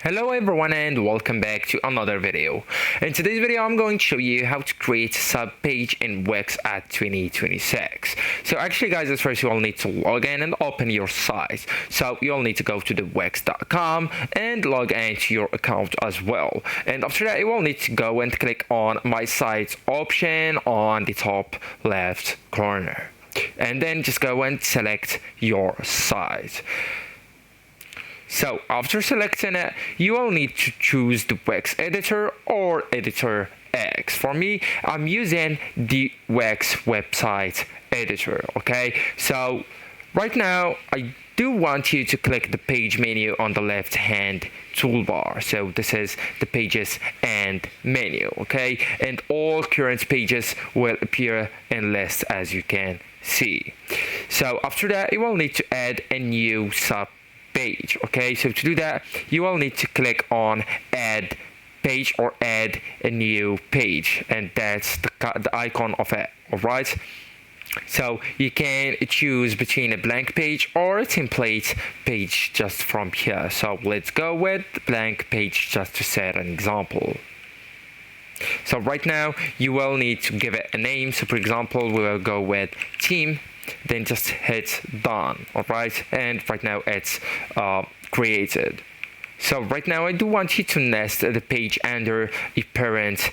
Hello everyone and welcome back to another video. In today's video I'm going to show you how to create a subpage in Wix at 2026. So actually guys, at first you will need to log in and open your site. So you'll need to go to the wix.com and log into your account as well. And after that you will need to go and click on My Sites option on the top left corner. And then just go and select your site. So after selecting it, you will need to choose the Wix editor or editor X. For me, I'm using the Wix website editor. Okay, so right now I do want you to click the page menu on the left hand toolbar. So this is the pages and menu. Okay, and all current pages will appear in list as you can see. So after that you will need to add a new subpage. Okay, so to do that you will need to click on add page or add a new page, and that's the icon of it. All right, so you can choose between a blank page or a template page just from here. So let's go with blank page just to set an example. So right now you will need to give it a name. So for example we will go with team, then just hit done. All right, and right now it's created. So right now I do want you to nest the page under a parent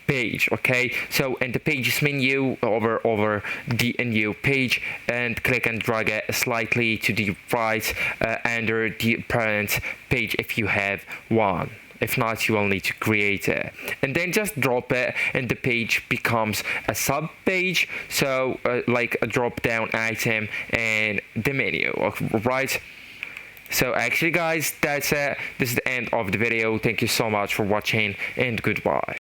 page. Okay, so in the pages menu over the new page, and click and drag it slightly to the right under the parent page if you have one. If not, you will need to create it, and then just drop it, and the page becomes a sub page. So like a drop down item in the menu. Right, so actually guys, that's it. This is the end of the video. Thank you so much for watching and goodbye.